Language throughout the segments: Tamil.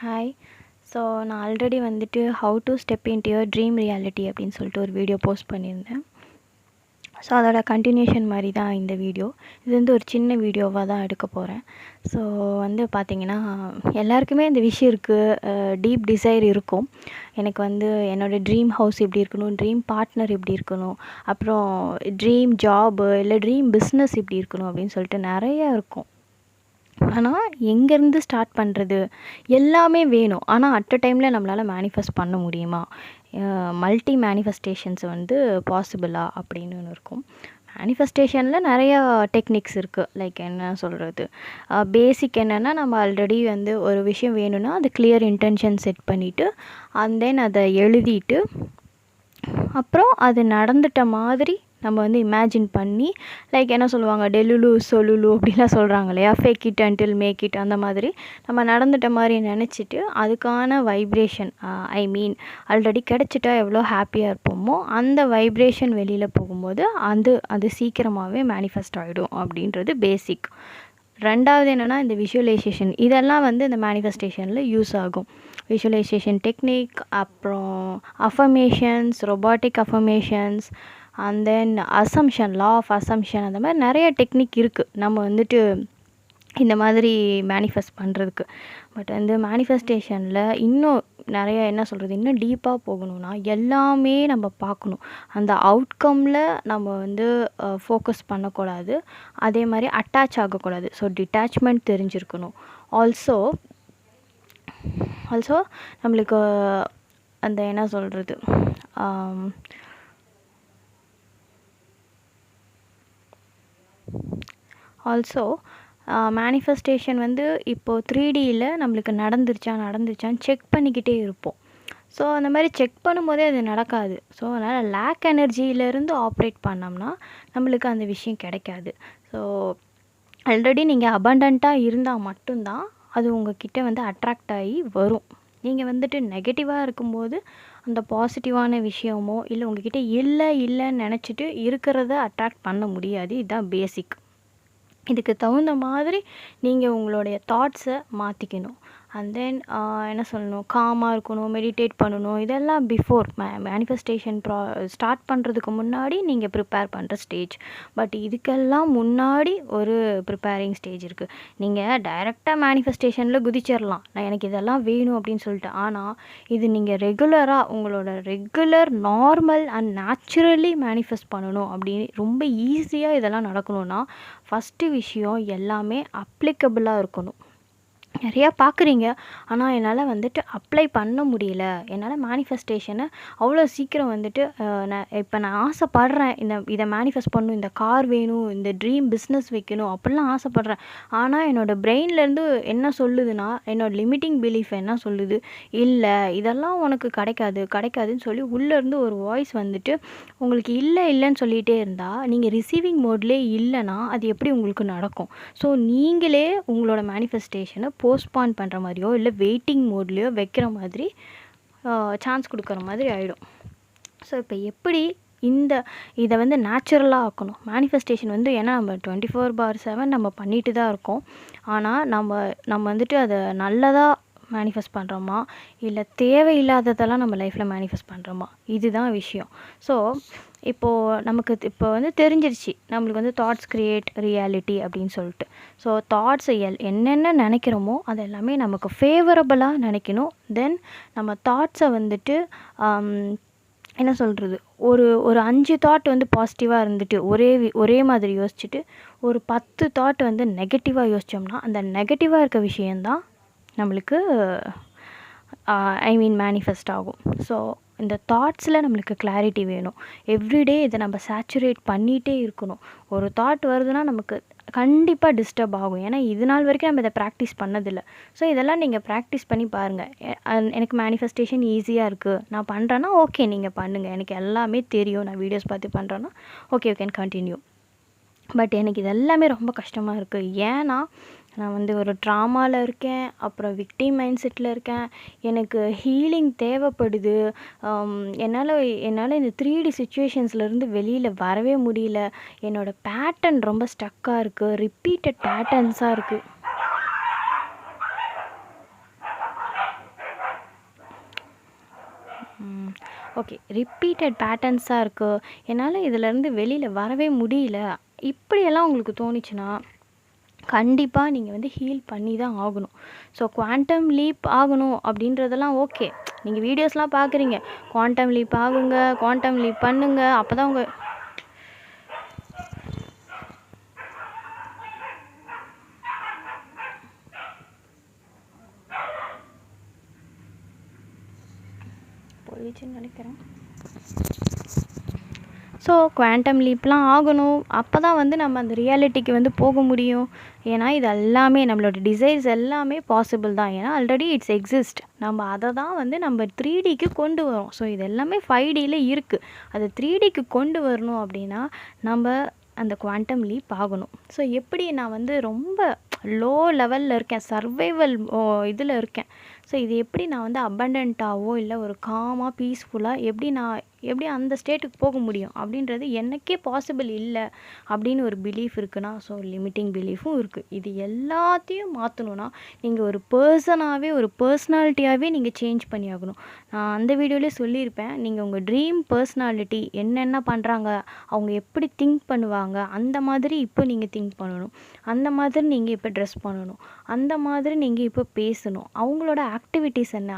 ஹாய். ஸோ நான் ஆல்ரெடி வந்துட்டு how to step into your dream reality அப்படின்னு சொல்லிட்டு ஒரு வீடியோ போஸ்ட் பண்ணியிருந்தேன். ஸோ அதோட கண்டினியூஷன் மாதிரி தான் இந்த வீடியோ. இது வந்து ஒரு சின்ன வீடியோவாக தான் எடுக்க போகிறேன். ஸோ வந்து பார்த்திங்கன்னா, எல்லாருக்குமே இந்த விஷயம் இருக்குது, டீப் டிசைர் இருக்கும். எனக்கு வந்து என்னோடய ட்ரீம் ஹவுஸ் எப்படி இருக்கணும், ட்ரீம் பார்ட்னர் எப்படி இருக்கணும், அப்புறம் ட்ரீம் ஜாபு இல்லை ட்ரீம் பிஸ்னஸ் இப்படி இருக்கணும் அப்படின்னு சொல்லிட்டு நிறையா இருக்கும். ஆனால் எங்கேருந்து ஸ்டார்ட் பண்ணுறது? எல்லாமே வேணும். ஆனால் அட் அ டைமில் நம்மளால் மேனிஃபெஸ்ட் பண்ண முடியுமா? மல்டி மேனிஃபெஸ்டேஷன்ஸ் வந்து பாசிபிளா அப்படின்னு ஒன்று இருக்கும். மேனிஃபெஸ்டேஷனில் நிறையா டெக்னிக்ஸ் இருக்குது. லைக் என்ன சொல்கிறது, பேசிக் என்னென்னா, நம்ம ஆல்ரெடி வந்து ஒரு விஷயம் வேணும்னா அது கிளியர் இன்டென்ஷன் செட் பண்ணிவிட்டு அண்ட் தென் அதை எழுதிட்டு அப்புறம் அது நடந்துட்ட மாதிரி நம்ம வந்து இமேஜின் பண்ணி, லைக் என்ன சொல்லுவாங்க, டெலுலு சொலுலு அப்படிலாம் சொல்கிறாங்க இல்லையா, fake it until make it, அந்த மாதிரி நம்ம நடந்துட்ட மாதிரி நினச்சிட்டு அதுக்கான வைப்ரேஷன், ஐ மீன் ஆல்ரெடி கிடச்சிட்டா எவ்வளோ ஹாப்பியாக இருப்போமோ அந்த வைப்ரேஷன் வெளியில் போகும்போது அது சீக்கிரமாகவே மேனிஃபெஸ்ட் ஆகிடும் அப்படின்றது பேசிக். ரெண்டாவது என்னென்னா, இந்த விஷுவலைசேஷன், இதெல்லாம் வந்து இந்த மேனிஃபெஸ்டேஷனில் யூஸ் ஆகும். விஷுவலைசேஷன் டெக்னிக், அப்புறம் affirmations, robotic affirmations, and then assumption, law of assumption, அந்த மாதிரி நிறைய டெக்னிக் இருக்குது நம்ம வந்துட்டு இந்த மாதிரி மேனிஃபெஸ்ட் பண்ணுறதுக்கு. பட் வந்து மேனிஃபெஸ்டேஷனில் இன்னும் நிறைய என்ன சொல்கிறது, இன்னும் டீப்பாக போகணும்னா எல்லாமே நம்ம பார்க்கணும். அந்த அவுட்கமில் நம்ம வந்து ஃபோக்கஸ் பண்ணக்கூடாது. அதே மாதிரி அட்டாச் ஆகக்கூடாது. ஸோ டிட்டாச்மெண்ட் தெரிஞ்சிருக்கணும். ஆல்சோ நம்மளுக்கு அந்த என்ன சொல்கிறது, ஆல்சோ மேனிஃபெஸ்டேஷன் வந்து இப்போது 3Dயில் நம்மளுக்கு நடந்துருச்சான்னு செக் பண்ணிக்கிட்டே இருப்போம். ஸோ அந்த மாதிரி செக் பண்ணும்போதே அது நடக்காது. ஸோ அதனால் லேக் எனர்ஜியிலேருந்து ஆப்ரேட் பண்ணோம்னா நம்மளுக்கு அந்த விஷயம் கிடைக்காது. ஸோ ஆல்ரெடி நீங்கள் அபண்டண்ட்டாக இருந்தால் மட்டும்தான் அது உங்கள்கிட்ட வந்து அட்ராக்ட் ஆகி வரும். நீங்கள் வந்துட்டு நெகட்டிவாக இருக்கும்போது அந்த பாசிட்டிவான விஷயமோ இல்லை உங்கள்கிட்ட இல்லைன்னு நினச்சிட்டு இருக்கிறத அட்ராக்ட் பண்ண முடியாது. இதுதான் பேசிக். இதுக்கு தகுந்த மாதிரி நீங்கள் உங்களுடைய தாட்ஸை மாற்றிக்கணும். அண்ட் தென் என்ன சொல்லணும், காமாக இருக்கணும், மெடிடேட் பண்ணணும். இதெல்லாம் பிஃபோர் மேனிஃபெஸ்டேஷன் ஸ்டார்ட் பண்ணுறதுக்கு முன்னாடி நீங்கள் ப்ரிப்பேர் பண்ணுற ஸ்டேஜ். பட் இதுக்கெல்லாம் முன்னாடி ஒரு ப்ரிப்பேரிங் ஸ்டேஜ் இருக்குது. நீங்கள் டைரெக்டாக மேனிஃபெஸ்டேஷனில் குதிச்சிடலாம், நான் எனக்கு இதெல்லாம் வேணும் அப்படின்னு சொல்லிட்டு. ஆனால் இது நீங்கள் ரெகுலராக உங்களோட regular normal and naturally manifest பண்ணணும் அப்படின்னு ரொம்ப ஈஸியாக இதெல்லாம் நடக்கணும்னா ஃபஸ்ட்டு விஷயம் எல்லாமே அப்ளிகபிளாக இருக்கணும். நிறையா பார்க்குறீங்க, ஆனால் என்னால் வந்துட்டு அப்ளை பண்ண முடியல, என்னால் மேனிஃபெஸ்டேஷனை அவ்வளோ சீக்கிரம் வந்துட்டு நான் ஆசைப்படுறேன், இதை மேனிஃபெஸ்ட் பண்ணணும், இந்த கார் வேணும், இந்த ட்ரீம் பிஸ்னஸ் வைக்கணும் அப்படிலாம் ஆசைப்பட்றேன். ஆனால் என்னோடய பிரெயின்லேருந்து என்ன சொல்லுதுன்னா, என்னோடய லிமிட்டிங் பிலீஃப் என்ன சொல்லுது, இல்லை இதெல்லாம் உனக்கு கிடைக்காதுன்னு சொல்லி உள்ளேருந்து ஒரு வாய்ஸ் வந்துட்டு உங்களுக்கு இல்லைன்னு சொல்லிகிட்டே இருந்தால், நீங்கள் ரிசீவிங் மோட்லேயே இல்லைன்னா அது எப்படி உங்களுக்கு நடக்கும்? ஸோ நீங்களே உங்களோட மேனிஃபெஸ்டேஷனை போஸ்ட்பான் பண்ணுற மாதிரியோ இல்லை வெயிட்டிங் மோட்லேயோ வைக்கிற மாதிரி சான்ஸ் கொடுக்குற மாதிரி ஆகிடும். ஸோ இப்போ எப்படி இதை வந்து நேச்சுரலாக ஆக்கணும்? மேனிஃபெஸ்டேஷன் வந்து ஏன்னா நம்ம 24/7 நம்ம பண்ணிட்டு தான் இருக்கோம். ஆனால் நம்ம வந்துட்டு அதை நல்லதாக மேனிஃபெஸ்ட் பண்ணுறோமா இல்லை தேவையில்லாததெல்லாம் நம்ம லைஃப்பில் மேனிஃபெஸ்ட் பண்ணுறோமா, இதுதான் விஷயம். ஸோ இப்போது நமக்கு இப்போ வந்து தெரிஞ்சிருச்சு நம்மளுக்கு வந்து தாட்ஸ் கிரியேட் ரியாலிட்டி அப்படின்னு சொல்லிட்டு. ஸோ தாட்ஸை என்னென்ன நினைக்கிறோமோ அது எல்லாமே நமக்கு ஃபேவரபுளாக நினைக்கணும். தென் நம்ம தாட்ஸை வந்துட்டு என்ன சொல்கிறது, ஒரு 5 தாட் வந்து பாசிட்டிவாக இருந்துட்டு ஒரே மாதிரி யோசிச்சுட்டு ஒரு 10 தாட் வந்து நெகட்டிவாக யோசித்தோம்னா அந்த நெகட்டிவாக இருக்க விஷயந்தான் நம்மளுக்கு மேனிஃபெஸ்ட் ஆகும். ஸோ இந்த தாட்ஸில் நம்மளுக்கு கிளாரிட்டி வேணும். எவ்ரிடே இதை நம்ம சேச்சுரேட் பண்ணிகிட்டே இருக்கணும். ஒரு தாட் வருதுன்னா நமக்கு கண்டிப்பாக டிஸ்டர்ப் ஆகும். ஏன்னா இது நாள் வரைக்கும் நம்ம இதை ப்ராக்டிஸ் பண்ணதில்லை. ஸோ இதெல்லாம் நீங்கள் ப்ராக்டிஸ் பண்ணி பாருங்கள். எனக்கு மேனிஃபெஸ்டேஷன் ஈஸியாக இருக்குது, நான் பண்ணுறேன்னா ஓகே நீங்கள் பண்ணுங்கள், எனக்கு எல்லாமே தெரியும், நான் வீடியோஸ் பார்த்து பண்ணுறேன்னா ஓகே கேன் கண்டினியூ. பட் எனக்கு இது எல்லாமே ரொம்ப கஷ்டமாக இருக்குது. ஏன்னா நான் வந்து ஒரு ட்ராமாவில் இருக்கேன், அப்புறம் விக்டிம் மைண்ட் செட்டில் இருக்கேன், எனக்கு ஹீலிங் தேவைப்படுது. என்னால் இந்த 3D சிச்சுவேஷன்ஸ்லேருந்து வெளியில் வரவே முடியல. என்னோடய பேட்டர்ன் ரொம்ப ஸ்டக்காக இருக்குது, ரிப்பீட்டட் பேட்டர்ன்ஸாக இருக்குது. ஓகே. ரிப்பீட்டட் பேட்டர்ன்ஸாக இருக்குது, என்னால் இதிலேருந்து வெளியில் வரவே முடியல, இப்படியெல்லாம் உங்களுக்கு தோணுச்சுன்னா கண்டிப்பாக நீங்கள் வந்து ஹீல் பண்ணி தான் ஆகணும். ஸோ குவாண்டம் லீப் ஆகணும் அப்படின்றதெல்லாம் ஓகே. நீங்கள் வீடியோஸ்லாம் பார்க்குறீங்க, குவாண்டம் லீப் ஆகுங்க, குவாண்டம் லீப் பண்ணுங்க, அப்போ தான் உங்கள் போயிடுச்சுன்னு நினைக்கிறேன். ஸோ குவாண்டம் லீப்லாம் ஆகணும், அப்போ தான் வந்து நம்ம அந்த ரியாலிட்டிக்கு வந்து போக முடியும். ஏன்னா இது எல்லாமே நம்மளோட டிசைர்ஸ் எல்லாமே பாசிபிள் தான். ஏன்னா ஆல்ரெடி இட்ஸ் எக்ஸிஸ்ட். நம்ம அதை தான் வந்து நம்ம 3Dக்கு கொண்டு வரோம். ஸோ இது எல்லாமே 5Dயில் இருக்குது. அது 3Dக்கு கொண்டு வரணும் அப்படின்னா நம்ம அந்த குவாண்டம் லீப் ஆகணும். ஸோ எப்படி நான் வந்து ரொம்ப லோ லெவலில் இருக்கேன், சர்வைவல் இதில் இருக்கேன். ஸோ இது எப்படி நான் வந்து அபண்டண்ட்டாவோ இல்லை ஒரு காமாக பீஸ்ஃபுல்லாக எப்படி அந்த ஸ்டேட்டுக்கு போக முடியும் அப்படின்றது எனக்கே பாசிபிள் இல்லை அப்படின்னு ஒரு பிலீஃப் இருக்குன்னா, ஸோ லிமிட்டிங் பிலீஃபும் இருக்குது. இது எல்லாத்தையும் மாற்றணுன்னா நீங்கள் ஒரு பர்சனாகவே, ஒரு பர்சனாலிட்டியாகவே நீங்கள் சேஞ்ச் பண்ணி ஆகணும். நான் அந்த வீடியோலேயே சொல்லியிருப்பேன், நீங்கள் உங்கள் ட்ரீம் பர்சனாலிட்டி என்னென்ன பண்ணுறாங்க, அவங்க எப்படி திங்க் பண்ணுவாங்க, அந்த மாதிரி இப்போ நீங்கள் திங்க் பண்ணணும். அந்த மாதிரி நீங்கள் இப்போ ட்ரெஸ் பண்ணணும். அந்த மாதிரி நீங்கள் இப்போ பேசணும். அவங்களோட ஆக்டிவிட்டீஸ் என்ன,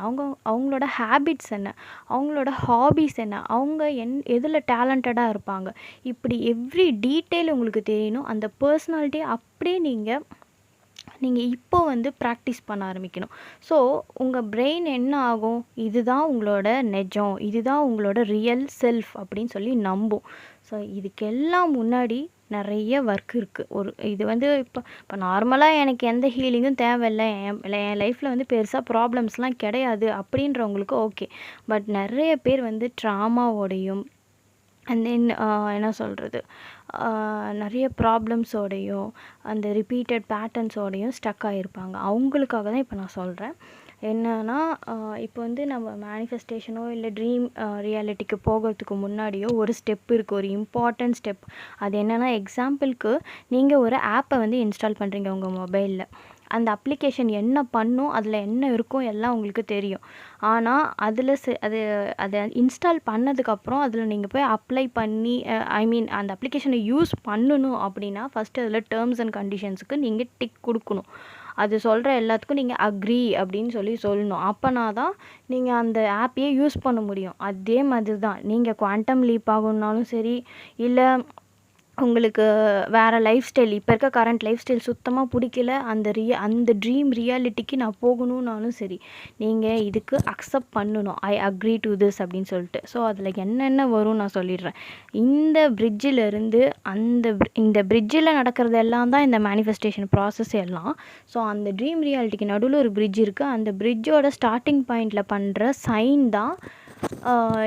அவங்களோட ஹேபிட்ஸ் என்ன, அவங்களோட ஹாபீஸ் என்ன, அவங்க எதில் டேலண்டடாக இருப்பாங்க, இப்படி எவ்ரி டீட்டெயில் உங்களுக்கு தெரியணும். அந்த பர்சனாலிட்டியை அப்படியே நீங்கள் இப்போ வந்து ப்ராக்டிஸ் பண்ண ஆரம்பிக்கணும். ஸோ உங்கள் பிரெயின் என்ன ஆகும், இதுதான் உங்களோட நிஜம், இதுதான் உங்களோட ரியல் செல்ஃப் அப்படின்னு சொல்லி நம்பும். ஸோ இதுக்கெல்லாம் முன்னாடி நிறைய ஒர்க் இருக்குது. இது வந்து இப்போ நார்மலாக எனக்கு எந்த ஹீலிங்கும் தேவையில்லை, என் லைஃப்பில் வந்து பெருசாக ப்ராப்ளம்ஸ்லாம் கிடையாது அப்படின்றவங்களுக்கு ஓகே. பட் நிறைய பேர் வந்து ட்ராமாவோடையும் அண்ட் தென் என்ன சொல்கிறது, நிறைய ப்ராப்ளம்ஸோடையும் அந்த ரிப்பீட்டட் பேட்டர்ன்ஸோடையும் ஸ்டக் ஆகியிருப்பாங்க. அவங்களுக்காக தான் இப்போ நான் சொல்கிறேன். என்னன்னா இப்போ வந்து நம்ம மேனிஃபெஸ்டேஷனோ இல்லை ட்ரீம் ரியாலிட்டிக்கு போகிறதுக்கு முன்னாடியோ ஒரு ஸ்டெப் இருக்குது, ஒரு இம்பார்ட்டன்ட் ஸ்டெப். அது என்னென்னா, எக்ஸாம்பிளுக்கு நீங்கள் ஒரு ஆப்பை வந்து இன்ஸ்டால் பண்ணுறீங்க உங்கள் மொபைலில். அந்த அப்ளிகேஷன் என்ன பண்ணும், அதில் என்ன இருக்கும் எல்லாம் உங்களுக்கு தெரியும். ஆனால் அதை இன்ஸ்டால் பண்ணதுக்கப்புறம் அதில் நீங்கள் போய் அப்ளை பண்ணி அந்த அப்ளிகேஷனை யூஸ் பண்ணணும் அப்படின்னா ஃபஸ்ட்டு அதில் டேர்ம்ஸ் அண்ட் கண்டிஷன்ஸுக்கு நீங்கள் டிக் கொடுக்கணும். அது சொல்கிற எல்லாத்துக்கும் நீங்கள் அக்ரி அப்படின்னு சொல்லணும். அப்போனா தான் நீங்கள் அந்த ஆப்பையே யூஸ் பண்ண முடியும். அதே மாதிரி தான் நீங்கள் குவாண்டம் லீப் ஆகணுன்னாலும் சரி, இல்லை உங்களுக்கு வேறு லைஃப் ஸ்டைல், இப்போ இருக்க கரண்ட் லைஃப் ஸ்டைல் சுத்தமாக பிடிக்கல, அந்த ட்ரீம் ரியாலிட்டிக்கு நான் போகணுன்னாலும் சரி, நீங்கள் இதுக்கு அக்செப்ட் பண்ணணும். ஐ அக்ரி டு திஸ் அப்படின்னு சொல்லிட்டு. ஸோ அதில் என்னென்ன வரும் நான் சொல்லிடுறேன். இந்த பிரிட்ஜிலேருந்து இந்த பிரிட்ஜில் நடக்கிறது எல்லாம் தான் இந்த மேனிஃபெஸ்டேஷன் ப்ராசஸ் எல்லாம். ஸோ அந்த ட்ரீம் ரியாலிட்டிக்கு நடுவில் ஒரு பிரிட்ஜ் இருக்குது. அந்த பிரிட்ஜோட ஸ்டார்டிங் பாயிண்டில் பண்ணுற சைன் தான்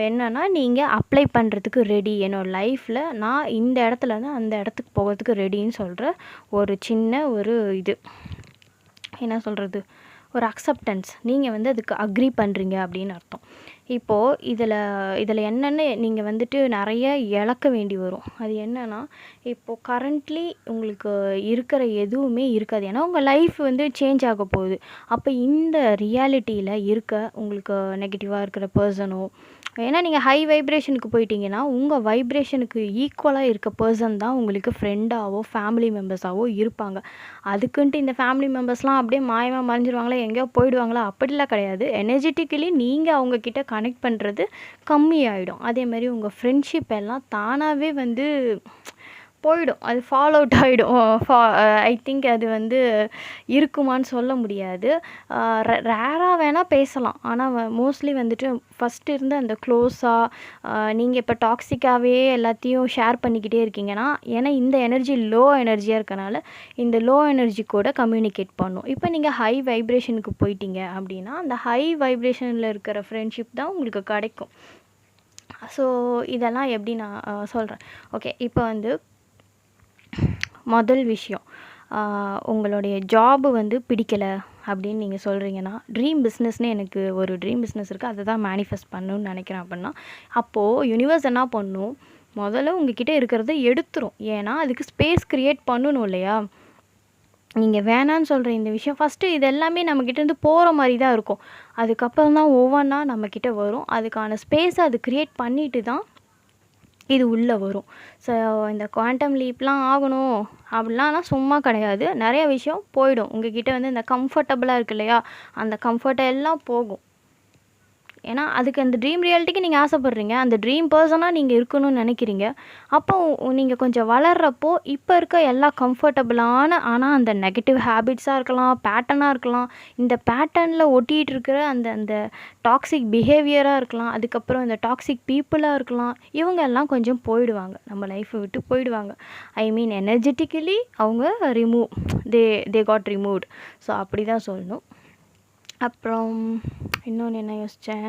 என்னென்னா, நீங்கள் அப்ளை பண்ணுறதுக்கு ரெடி. என்னோடய லைஃப்பில் நான் இந்த இடத்துலேருந்து அந்த இடத்துக்கு போகிறதுக்கு ரெடின்னு சொல்கிற ஒரு சின்ன இது என்ன சொல்கிறது, ஒரு அக்செப்டன்ஸ். நீங்கள் வந்து அதுக்கு அக்ரி பண்ணுறீங்க அப்படின்னு அர்த்தம். இப்போது இதில் என்னென்ன நீங்கள் வந்துட்டு நிறைய இழக்க வேண்டி வரும். அது என்னென்னா, இப்போது கரண்ட்லி உங்களுக்கு இருக்கிற எதுவுமே இருக்காது. ஏன்னா உங்கள் லைஃப் வந்து சேஞ்ச் ஆக போகுது. அப்போ இந்த ரியாலிட்டியில் உங்களுக்கு நெகட்டிவாக இருக்கிற பர்சனோ, ஏன்னா நீங்கள் ஹை வைப்ரேஷனுக்கு போயிட்டீங்கன்னா உங்கள் வைப்ரேஷனுக்கு ஈக்குவலாக இருக்க பர்சன் தான் உங்களுக்கு ஃப்ரெண்டாவோ ஃபேமிலி மெம்பர்ஸாவோ இருப்பாங்க. அதுக்குன்ட்டு இந்த ஃபேமிலி மெம்பர்ஸ்லாம் அப்படியே மாயமாக மறைஞ்சிருவாங்களா, எங்கேயோ போயிடுவாங்களா, அப்படிலாம் கிடையாது. எனர்ஜெட்டிக்கலி நீங்கள் அவங்கக்கிட்ட கனெக்ட் பண்ணுறது கம்மியாயிடும். அதேமாதிரி உங்கள் ஃப்ரெண்ட்ஷிப் எல்லாம் தானாகவே வந்து போயிடும், அது ஃபால் அவுட் ஆகிடும். ஐ திங்க் அது வந்து இருக்குமான்னு சொல்ல முடியாது. ரேராக வேணால் பேசலாம். ஆனால் மோஸ்ட்லி வந்துட்டு ஃபஸ்ட்டு இருந்து அந்த க்ளோஸாக நீங்கள் இப்போ டாக்ஸிக்காகவே எல்லாத்தையும் ஷேர் பண்ணிக்கிட்டே இருக்கீங்கன்னா, ஏன்னா இந்த எனர்ஜி லோ எனர்ஜியாக இருக்கனால இந்த லோ எனர்ஜி கூட கம்யூனிகேட் பண்ணும். இப்போ நீங்கள் ஹை வைப்ரேஷனுக்கு போயிட்டீங்க அப்படின்னா அந்த ஹை வைப்ரேஷனில் இருக்கிற ஃப்ரெண்ட்ஷிப் தான் உங்களுக்கு கிடைக்கும். ஸோ இதெல்லாம் எப்படி நான் சொல்கிறேன். ஓகே, இப்போ வந்து முதல் விஷயம், உங்களுடைய ஜாபு வந்து பிடிக்கலை அப்படின்னு நீங்கள் சொல்கிறீங்கன்னா, ட்ரீம் பிஸ்னஸ்னு எனக்கு ஒரு ட்ரீம் பிஸ்னஸ் இருக்குது, அதை தான் மேனிஃபெஸ்ட் பண்ணணும்னு நினைக்கிறேன் அப்படின்னா, அப்போது யூனிவர்ஸ் என்ன பண்ணும், முதல்ல உங்ககிட்ட இருக்கிறத எடுத்துரும். ஏன்னா அதுக்கு ஸ்பேஸ் க்ரியேட் பண்ணணும் இல்லையா. நீங்கள் வேணான்னு சொல்கிற இந்த விஷயம் ஃபஸ்ட்டு இது எல்லாமே நம்மக்கிட்டேருந்து போகிற மாதிரி தான் இருக்கும். அதுக்கப்புறம் தான் ஒவ்வொன்றா நம்மக்கிட்ட வரும். அதுக்கான ஸ்பேஸை அது க்ரியேட் பண்ணிட்டு தான் இது உள்ளே வரும். ஸோ இந்த குவாண்டம் லீப்லாம் ஆகணும் அப்படிலாம் சும்மா கிடையாது. நிறைய விஷயம் போயிடும். உங்ககிட்ட வந்து இந்த கம்ஃபர்டபுளாக இருக்கு இல்லையா, அந்த கம்ஃபர்ட் எல்லாம் போகும். ஏன்னா அதுக்கு அந்த ட்ரீம் ரியாலிட்டிக்கு நீங்கள் ஆசைப்பட்றீங்க. அந்த ட்ரீம் பர்சனாக நீங்கள் இருக்கணும்னு நினைக்கிறீங்க. அப்போ நீங்கள் கொஞ்சம் வளர்றப்போ இப்போ இருக்க எல்லா கம்ஃபர்டபுளான ஆனால் அந்த நெகட்டிவ் ஹேபிட்ஸாக இருக்கலாம், பேட்டர்னாக இருக்கலாம், இந்த பேட்டர்னில் ஒட்டிகிட்டு இருக்கிற அந்த அந்த டாக்ஸிக் பிஹேவியராக இருக்கலாம், அதுக்கப்புறம் இந்த டாக்ஸிக் பீப்புளாக இருக்கலாம், இவங்க எல்லாம் கொஞ்சம் போயிடுவாங்க, நம்ம லைஃப்பை விட்டு போயிடுவாங்க. ஐ மீன் எனர்ஜெட்டிக்கலி அவங்க remove they got removed. So அப்படி தான் சொல்லணும். அப்புறம் இன்னொன்று என்ன யோசித்தேன்,